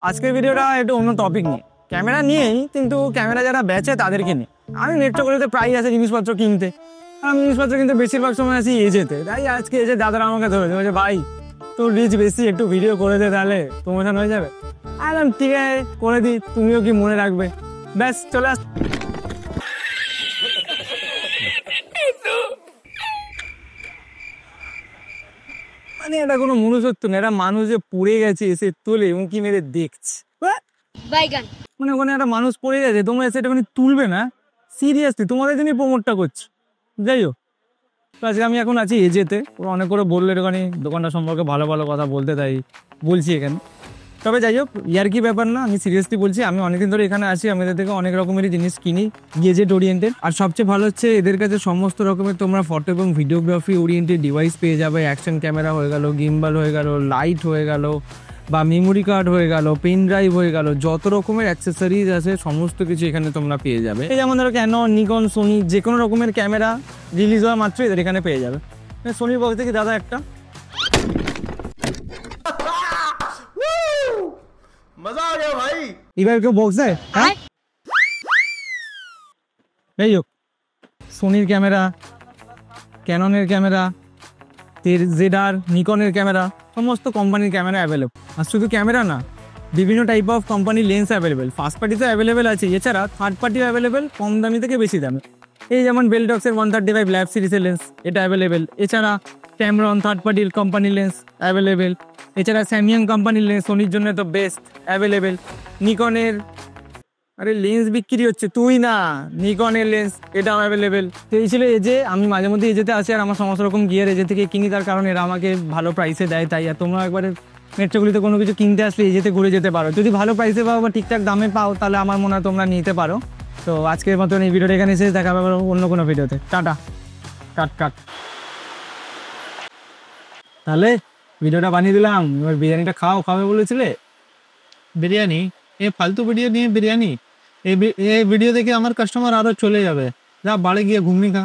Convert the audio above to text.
আজকের ভিডিওটা একটু অন্য টপিক নিয়ে, ক্যামেরা নিয়েই, কিন্তু ক্যামেরা যারা বেচে তাদেরকে নিয়ে। আমি মেট্রোপলিতে প্রায় আছে জিনিসপত্র কিনতে, আমি জিনিসপত্র কিনতে বেশিরভাগ সময় আছি এজেতে। তাই আজকে এসে দাদারা আমাকে ধরে বলছে, ভাই তোর রিচ বেশি, একটু ভিডিও করে দে, তাহলে প্রমোশন হয়ে যাবে। একদম ঠিক আছে, করে দিই, তুমিও কি মনে রাখবে। ব্যাস চলে আস। মানে এটা কোনো মনুষ্যত্ব না, এটা মানুষ যে পড়ে গেছে এসে তোলে উঁকি মেরে দেখছে। মানে ওখানে একটা মানুষ পড়ে গেছে, তোমরা এসে এটা মানে তুলবে না? সিরিয়াসলি তোমাদের জন্য প্রমোটটা করছো। যাই হোক, তো আজকে আমি এখন আছি এজেতে। ওরা অনেক করে বললো এখানে দোকানটা সম্পর্কে ভালো ভালো কথা বলতে, তাই বলছি এখানে। তবে যাই হোক, ইয়ার কি ব্যাপার না, আমি সিরিয়াসলি বলছি। আমি অনেকদিন ধরে এখানে আছি, আমি এদের থেকে অনেক রকমেরই জিনিস কিনি গেজেট ওরিয়েন্টেড। আর সবচেয়ে ভালো হচ্ছে এদের কাছে সমস্ত রকমের তোমরা ফটো এবং ভিডিওগ্রাফি ওরিয়েন্টেড ডিভাইস পেয়ে যাবে। অ্যাকশন ক্যামেরা হয়ে গেল, গিম্বাল হয়ে গেল, লাইট হয়ে গেল, বা মেমোরি কার্ড হয়ে গেল, পেন ড্রাইভ হয়ে গেল, যত রকমের অ্যাক্সেসরিজ আছে সমস্ত কিছু এখানে তোমরা পেয়ে যাবে। এই যেমন ধরো ক্যানন, নিকন, সোনি, যে কোনো রকমের ক্যামেরা রিলিজ হওয়া মাত্র এদের এখানে পেয়ে যাবে। সোনির বক্স থেকে দাদা একটা मजा आ गया भाई। এবার কেউ বক্স দেয়? হ্যাঁ, যাই হোক, সোনির ক্যামেরা, ক্যাননের ক্যামেরা, জেডার, নিকনের ক্যামেরা, সমস্ত কোম্পানির ক্যামেরা অ্যাভেলেবল। আর শুধু ক্যামেরা না, বিভিন্ন টাইপ অফ কোম্পানির লেন্স অ্যাভেলেবেল। ফার্স্ট পার্টিতে অ্যাভেলেবেল আছে, এছাড়া থার্ড পার্টিও অ্যাভেলেবেল, কম দামি থেকে বেশি দামে। এই যেমন বেলডক্সের 135 ল্যাব সিরিজের লেন্স, এটা অ্যাভেলেবেল। এছাড়া ট্যামরন থার্ড পার্টির কোম্পানির লেন্স অ্যাভেলেবেল। এছাড়া স্যামসাং কোম্পানির লেন্স, সোনির জন্য তো বেস্ট, অ্যাভেলেবেল। নিকনের, আরে লেন্স বিক্রি হচ্ছে, তুই না, নিকনের লেন্স, এটাও অ্যাভেলেবেল। তো এই ছিল এজে। আমি মাঝে মধ্যে এজেতে আসি, আর আমার সমস্ত রকম গিয়ার এজে থেকে কিনি, তার কারণ এরা আমাকে ভালো প্রাইসে দেয়। তাই আর তোমরা একবারে মেট্রোগুলিতে কোনো কিছু কিনতে আসলে এজেতে ঘুরে যেতে পারো। যদি ভালো প্রাইসে পাও বা ঠিকঠাক দামে পাও, তাহলে আমার মনে হয় তোমরা নিতে পারো। তো আজকের মতন এই ভিডিওটা এখানে শেষ, দেখা হবে অন্য কোনো ভিডিওতে। টাটা, কাট কাট। তাহলে ভিডিওটা বানিয়ে দিলাম, এবার বিরিয়ানিটা খাবে বলেছিলে। বিরিয়ানি, এই ফালতু ভিডিও নিয়ে বিরিয়ানি, এই ভিডিও দেখে আমার কাস্টমার আরো চলে যাবে। যা বাড়ি গিয়ে ঘুমনি খা।